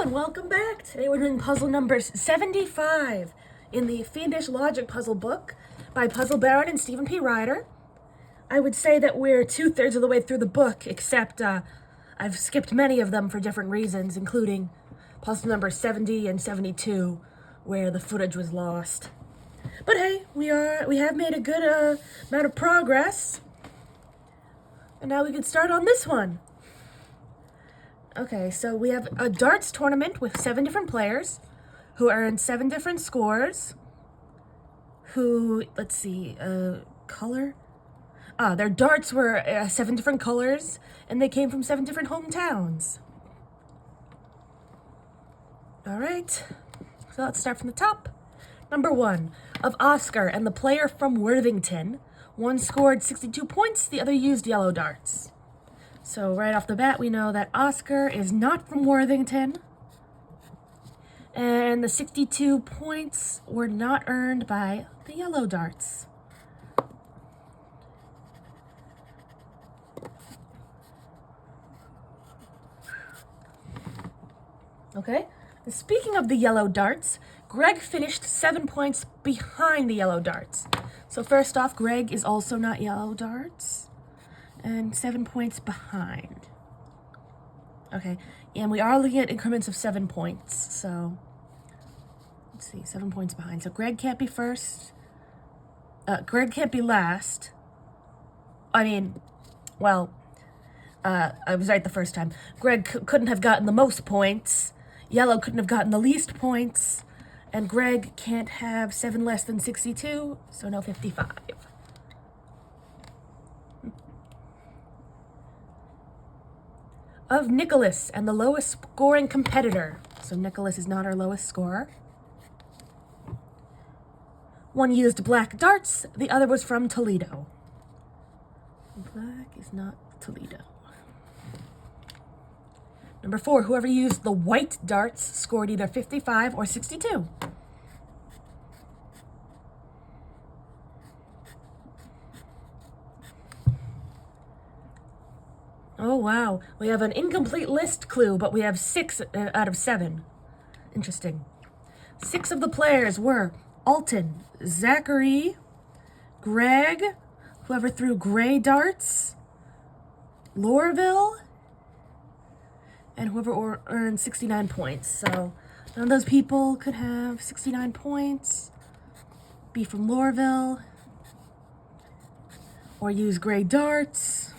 and welcome back. Today we're doing puzzle number 75 in the Fiendish Logic Puzzle book by Puzzle Baron and Stephen P. Ryder. I would say that we're 2/3 of the way through the book, except I've skipped many of them for different reasons, including puzzle number 70 and 72, where the footage was lost. But hey, we have made a good amount of progress, and now we can start on this one. Okay, so we have a darts tournament with 7 different players who earned 7 different scores. Let's see, color? Their darts were 7 different colors, and they came from 7 different hometowns. All right, so let's start from the top. Number 1, of Oscar and the player from Worthington. One scored 62 points, the other used yellow darts. So right off the bat, we know that Oscar is not from Worthington, and the 62 points were not earned by the yellow darts. Okay, and speaking of the yellow darts, Greg finished 7 points behind the yellow darts. So first off, Greg is also not yellow darts, and 7 points behind. Okay, and we are looking at increments of 7 points, so let's see, 7 points behind. So Greg can't be first. Greg can't be last. I was right the first time. Greg couldn't have gotten the most points. Yellow couldn't have gotten the least points. And Greg can't have 7 less than 62, so no 55. Of Nicholas and the lowest scoring competitor. So Nicholas is not our lowest scorer. One used black darts, the other was from Toledo. Black is not Toledo. Number 4, whoever used the white darts scored either 55 or 62. Oh, wow. We have an incomplete list clue, but we have 6 out of 7. Interesting. 6 of the players were Alton, Zachary, Greg, whoever threw gray darts, Lorville, and whoever earned 69 points. So none of those people could have 69 points, be from Lorville, or use gray darts.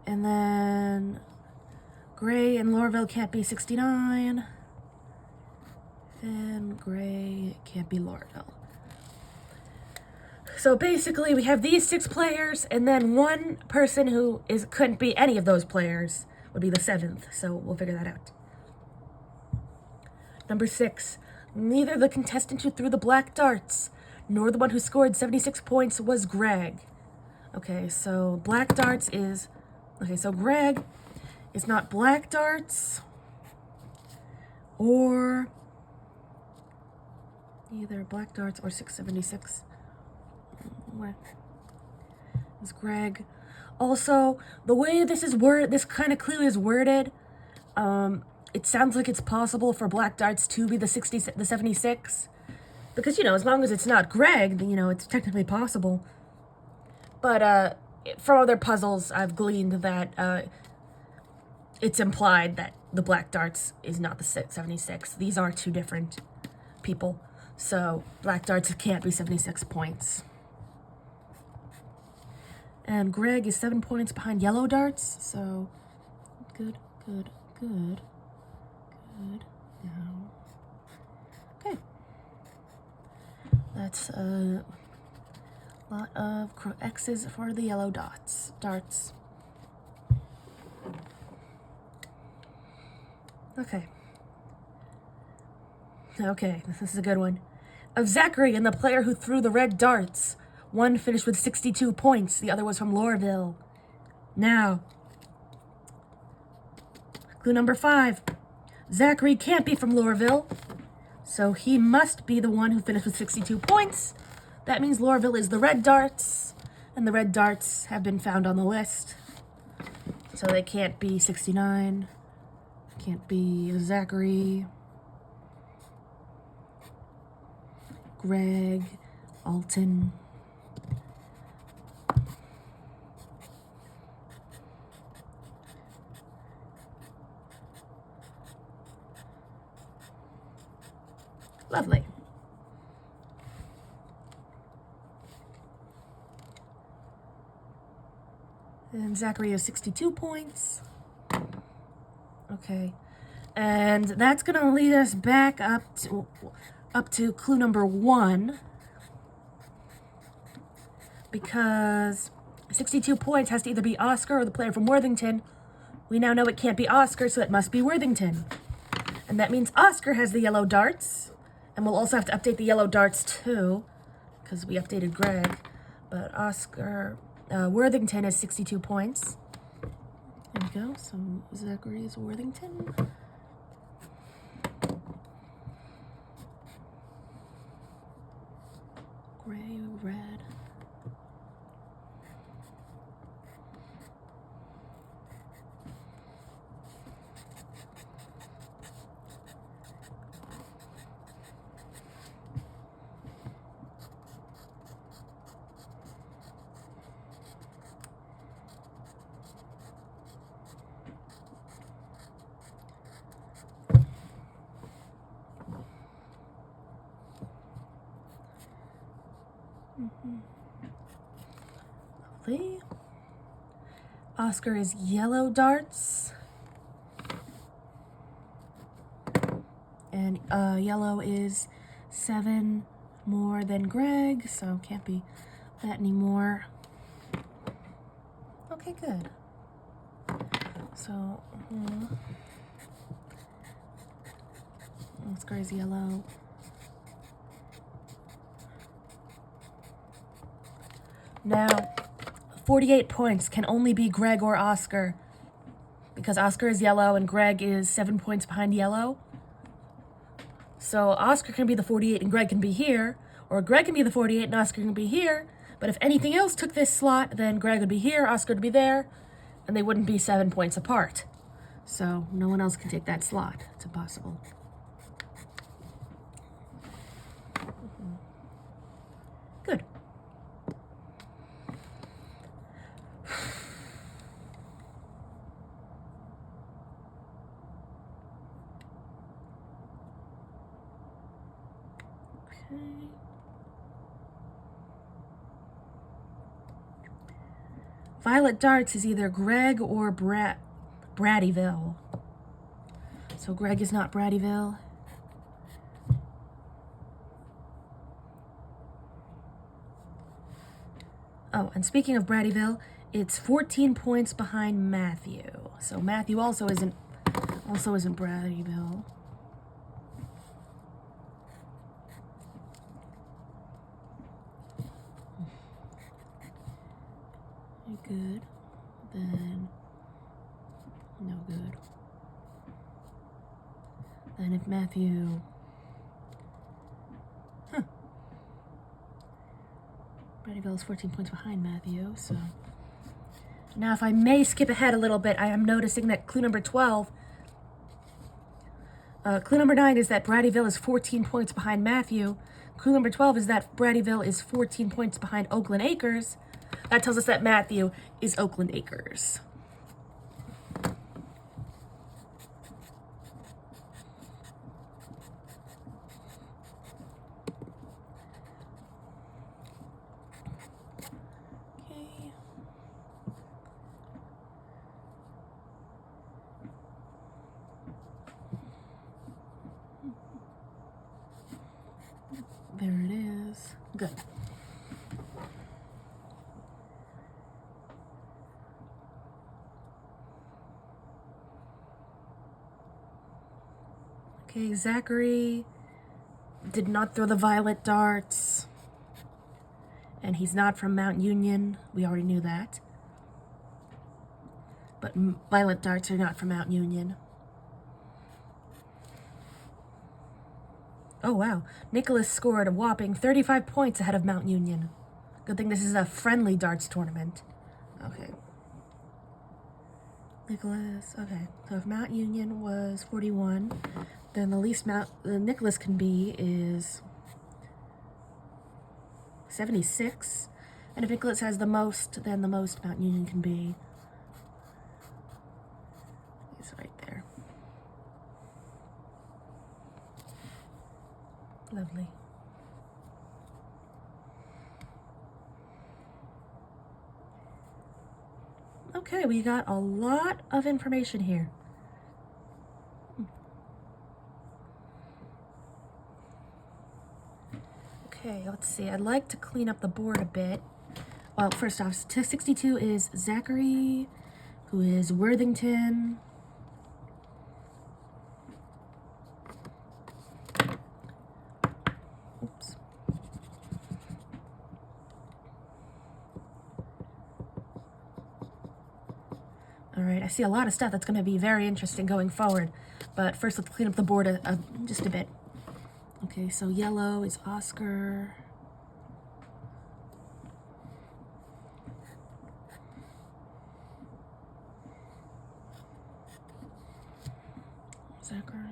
And then Gray and Lorville can't be 69. And Gray can't be Lorville. So basically we have these 6 players, and then one person who couldn't be any of those players would be the 7th. So we'll figure that out. Number 6, neither the contestant who threw the black darts nor the one who scored 76 points was Greg. Okay, so black darts is... Okay, so Greg is not black darts or either black darts or 676. Where is Greg? Also, the way this kind of clue is worded, it sounds like it's possible for black darts to be the 76, because as long as it's not Greg, it's technically possible. But from other puzzles, I've gleaned that it's implied that the black darts is not the 76. These are 2 different people. So black darts can't be 76 points. And Greg is 7 points behind yellow darts. So good. Now. Okay. That's lot of X's for the yellow darts. Okay, this is a good one. Of Zachary and the player who threw the red darts. One finished with 62 points, the other was from Lorville. Now, clue number 5. Zachary can't be from Lorville, so he must be the one who finished with 62 points. That means Lorville is the red darts, and the red darts have been found on the list. So they can't be 69, Can't be Zachary. Greg. Alton. Lovely. And Zachary has 62 points. Okay. And that's going to lead us back up to clue number 1. Because 62 points has to either be Oscar or the player from Worthington. We now know it can't be Oscar, so it must be Worthington. And that means Oscar has the yellow darts. And we'll also have to update the yellow darts too, because we updated Greg. But Oscar, Worthington has 62 points. There we go. So Zachary is Worthington. Gray, red. Lovely. Oscar is yellow darts. And yellow is 7 more than Greg, so can't be that anymore. Okay, good. So, Oscar is yellow. Now, 48 points can only be Greg or Oscar, because Oscar is yellow and Greg is 7 points behind yellow. So Oscar can be the 48 and Greg can be here, or Greg can be the 48 and Oscar can be here, but if anything else took this slot, then Greg would be here, Oscar would be there, and they wouldn't be 7 points apart. So no one else can take that slot. It's impossible. Good. Violet darts is either Greg or Bradyville. So Greg is not Bradyville. Oh, and speaking of Bradyville, it's 14 points behind Matthew. So Matthew also isn't Bradyville. Good. Then no good. Then if Matthew Bradyville is 14 points behind Matthew, so now if I may skip ahead a little bit, I am noticing that clue number 12, clue number 9 is that Bradyville is 14 points behind Matthew. Clue number 12 is that Bradyville is 14 points behind Oakland Acres. That tells us that Matthew is Oakland Acres. Okay. There it is. Good. Okay, Zachary did not throw the violet darts, and he's not from Mount Union. We already knew that. But violet darts are not from Mount Union. Oh, wow. Nicholas scored a whopping 35 points ahead of Mount Union. Good thing this is a friendly darts tournament. Okay. Nicholas. Okay, so if Mount Union was 41, then the least Nicholas can be is 76. And if Nicholas has the most, then the most Mount Union can be is right there. Lovely. Okay, we got a lot of information here. Okay, let's see. I'd like to clean up the board a bit. Well, first off, 62 is Zachary, who is Worthington. Oops. All right, I see a lot of stuff that's going to be very interesting going forward. But first, let's clean up the board just a bit. Okay, so yellow is Oscar. Zachary.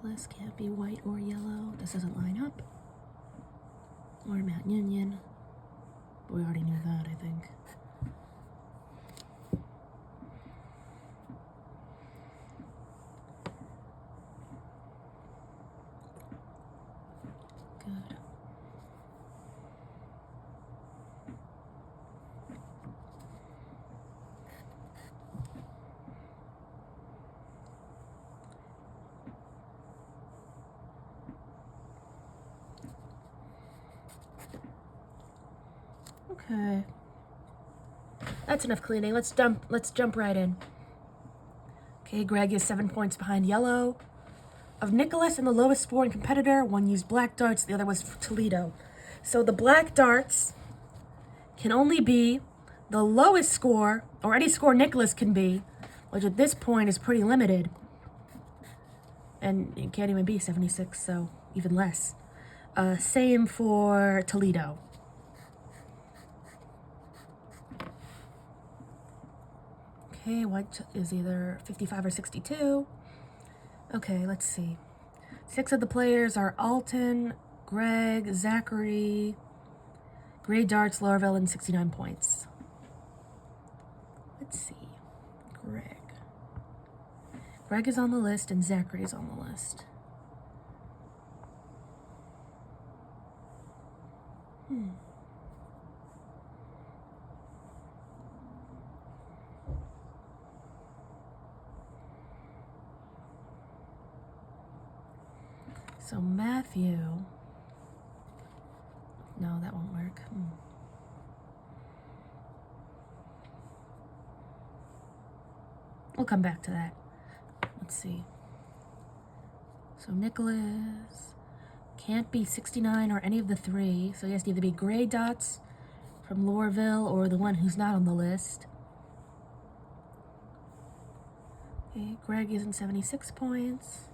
Nicholas can't be white or yellow. This doesn't line up. Or Mount Union. We already knew that, I think. Good. Okay. That's enough cleaning. Let's jump right in. Okay, Greg is 7 points behind yellow. Of Nicholas and the lowest scoring competitor, one used black darts, the other was Toledo. So the black darts can only be the lowest score, or any score Nicholas can be, which at this point is pretty limited. And it can't even be 76, so even less. Same for Toledo. Okay, white is either 55 or 62. Okay, let's see. 6 of the players are Alton, Greg, Zachary, Gray Darts, Laravel, and 69 points. Let's see. Greg. Greg is on the list and Zachary is on the list. So Matthew, no, that won't work. We'll come back to that. Let's see. So Nicholas can't be 69 or any of the 3, so he has to either be Gray Dots from Lorville or the one who's not on the list. Okay, Greg is in 76 points.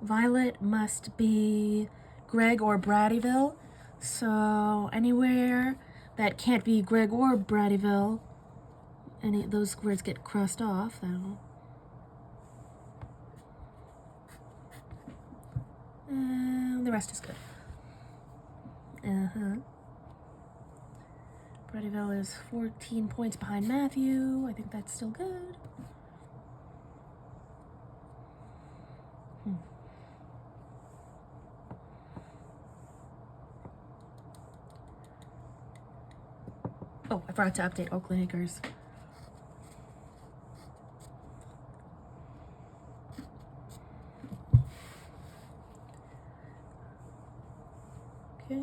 Violet must be Greg or Bradyville. So anywhere that can't be Greg or Bradyville, any of those words get crossed off, though. The rest is good. Bradyville is 14 points behind Matthew. I think that's still good. I forgot to update Oakland Acres. Okay.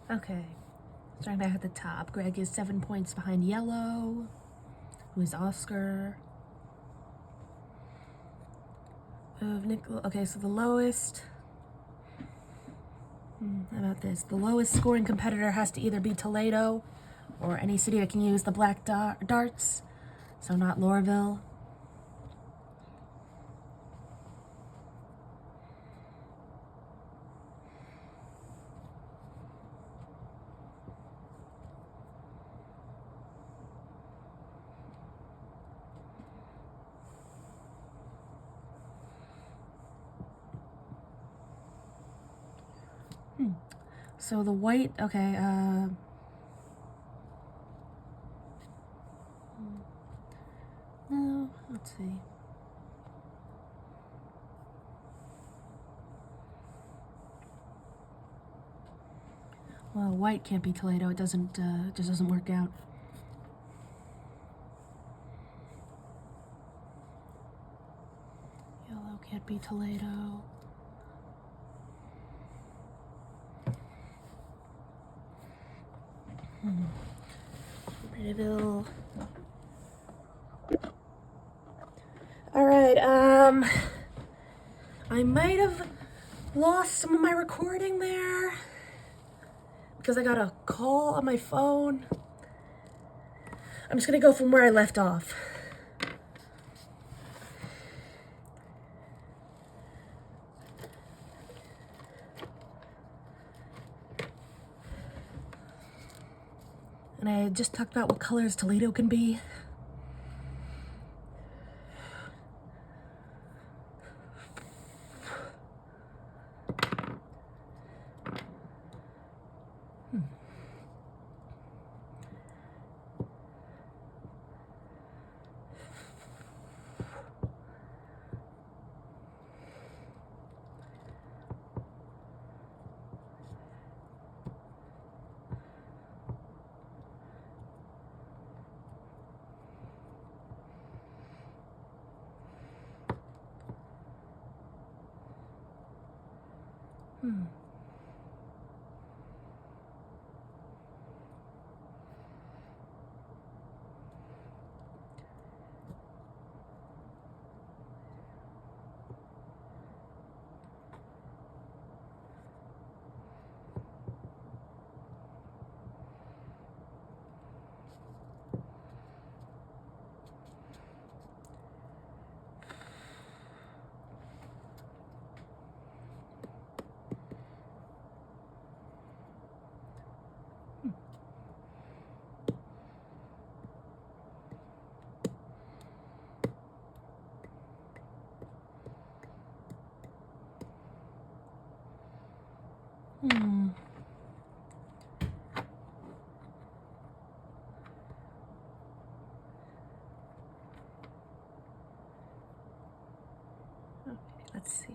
Okay, starting back at the top. Greg is 7 points behind yellow, who is Oscar. Okay, so the lowest. How about this? The lowest scoring competitor has to either be Toledo or any city that can use the black darts, so not Lorville. So the white, okay, no, let's see. Well, white can't be Toledo. It doesn't, just doesn't work out. Yellow can't be Toledo. Rayville. All right, I might have lost some of my recording there because I got a call on my phone. I'm just gonna go from where I left off. And I just talked about what colors Toledo can be. Okay, let's see.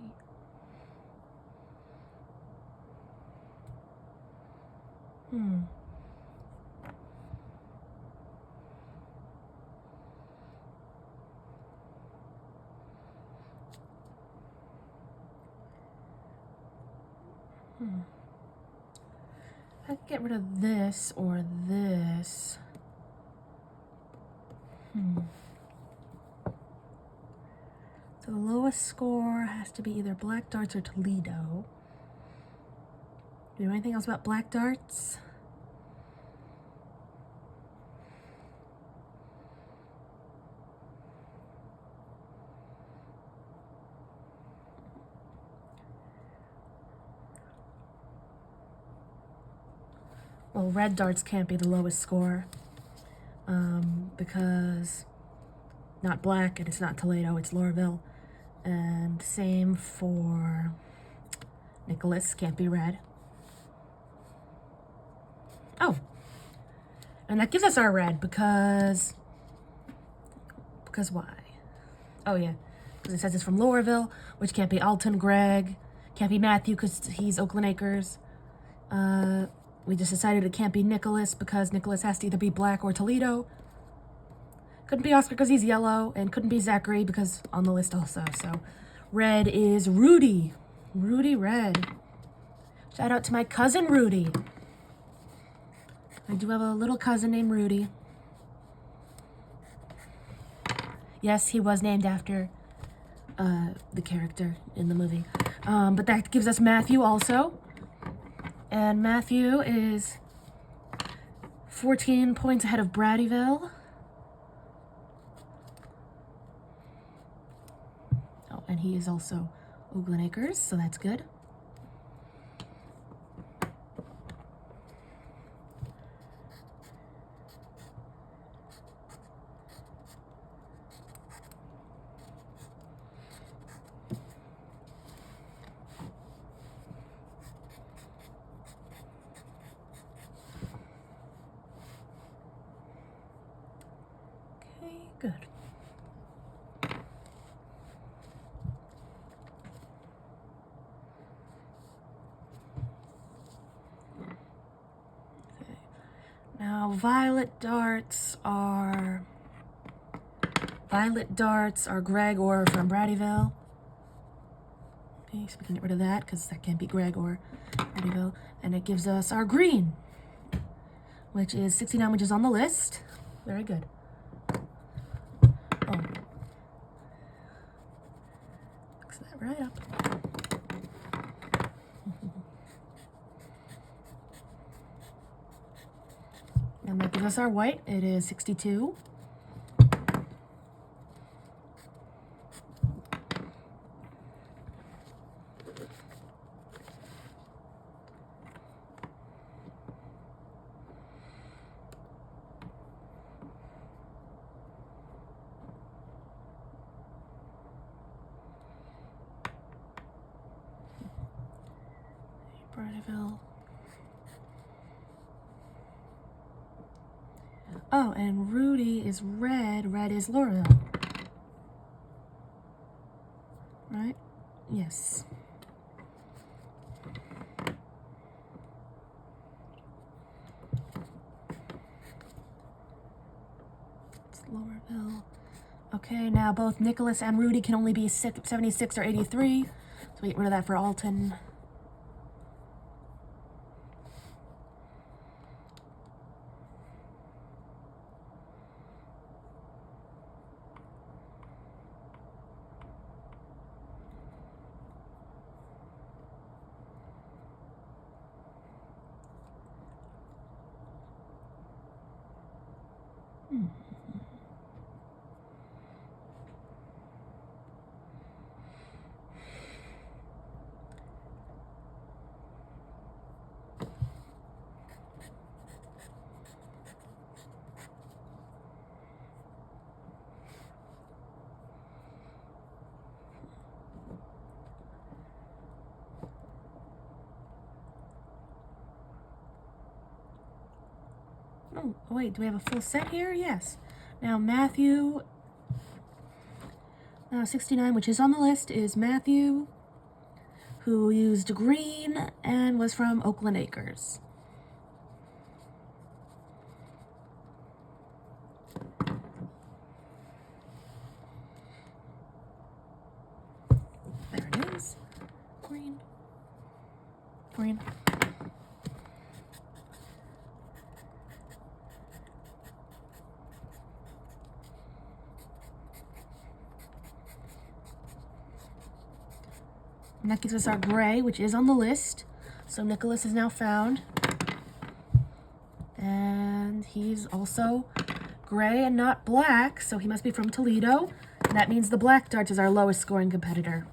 I could get rid of this or this. So the lowest score has to be either black darts or Toledo. Do you know anything else about black darts? Well, red darts can't be the lowest score because not black and it's not Toledo, it's Lorville. And same for Nicholas, can't be red. Oh, and that gives us our red because why? Oh yeah, because it says it's from Lorville, which can't be Alton, Greg, can't be Matthew because he's Oakland Acres. We just decided it can't be Nicholas because Nicholas has to either be black or Toledo. Couldn't be Oscar because he's yellow, and couldn't be Zachary because on the list also. So red is Rudy. Rudy Red. Shout out to my cousin Rudy. I do have a little cousin named Rudy. Yes, he was named after the character in the movie. But that gives us Matthew also. And Matthew is 14 points ahead of Bradyville. Oh, and he is also Oakland Acres, so that's good. Good. Okay. Now violet darts are Greg or from Bradyville. Okay, so we can get rid of that because that can't be Greg or Bradyville. And it gives us our green, which is 69, which is on the list. Very good. Oh. Fix that right up. And that gives us our white. It is 62. Bradyville. Oh, and Rudy is red. Red is Lorville. Right? Yes. It's Lorville. Okay, now both Nicholas and Rudy can only be 76 or 83. So we get rid of that for Alton. Oh, wait, do we have a full set here? Yes. Now, Matthew, 69, which is on the list, is Matthew, who used green and was from Oakland Acres. There it is. Green. Green. And that gives us our gray, which is on the list. So Nicholas is now found. And he's also gray and not black, so he must be from Toledo. And that means the black dart is our lowest scoring competitor.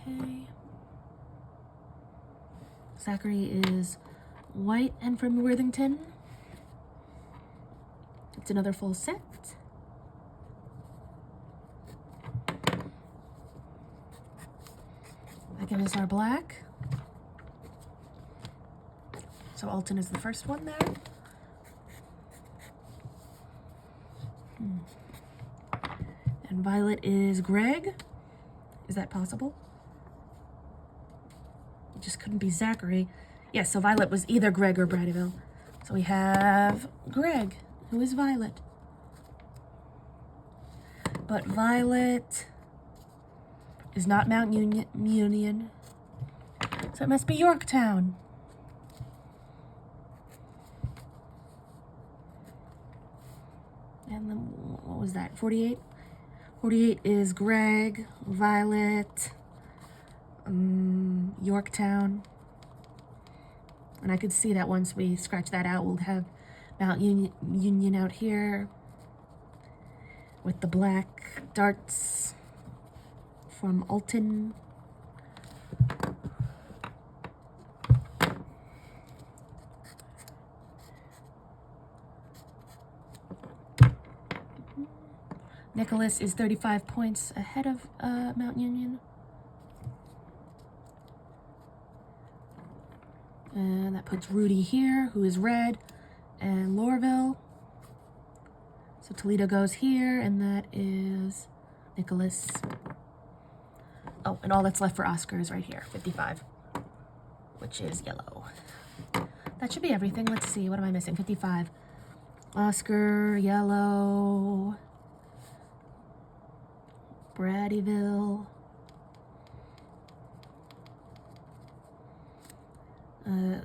Okay. Zachary is white and from Worthington. It's another full set. That gives us our black. So Alton is the first one there. And violet is Greg. Is that possible? It just couldn't be Zachary. Yes, so violet was either Greg or Bradyville. So we have Greg, who is violet. But violet is not Mount Union. So it must be Yorktown. And then, what was that, 48? 48 is Greg, violet, Yorktown. And I could see that once we scratch that out, we'll have Mount Union out here with the black darts from Alton. Nicholas is 35 points ahead of Mount Union. And that puts Rudy here, who is red, and Lorville. So Toledo goes here, and that is Nicholas. Oh, and all that's left for Oscar is right here, 55, which is yellow. That should be everything. Let's see, what am I missing? 55. Oscar, yellow, Bradyville.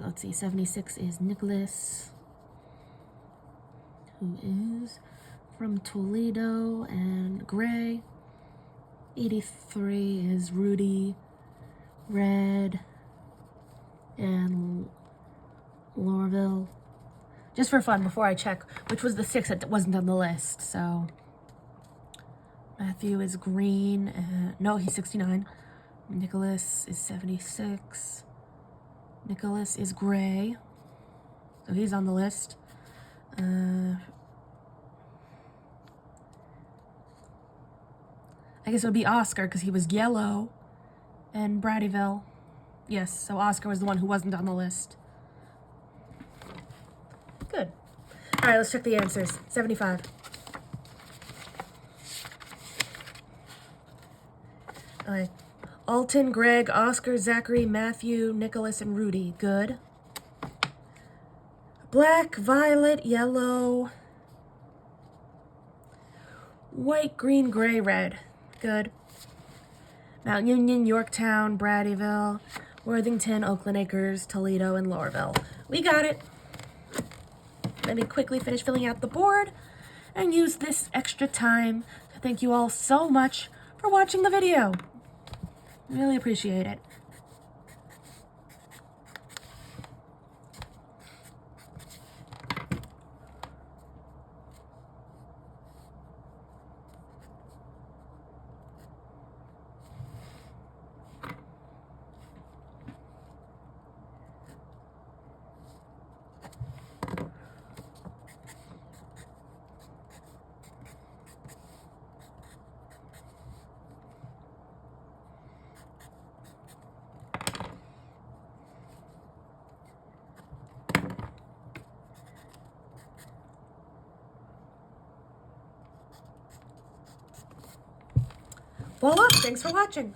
Let's see, 76 is Nicholas, who is from Toledo and gray. 83 is Rudy, red, and Lorville. Just for fun, before I check, which was the 6 that wasn't on the list, so Matthew is green, no, he's 69. Nicholas is 76. Nicholas is gray, so he's on the list. I guess it would be Oscar because he was yellow, and Bradyville. Yes, so Oscar was the one who wasn't on the list. Good. All right, let's check the answers. 75. All right. Alton, Greg, Oscar, Zachary, Matthew, Nicholas, and Rudy. Good. Black, violet, yellow, white, green, gray, red. Good. Mount Union, Yorktown, Bradyville, Worthington, Oakland Acres, Toledo, and Lorville. We got it. Let me quickly finish filling out the board and use this extra time to thank you all so much for watching the video. Really appreciate it. Voila! Thanks for watching.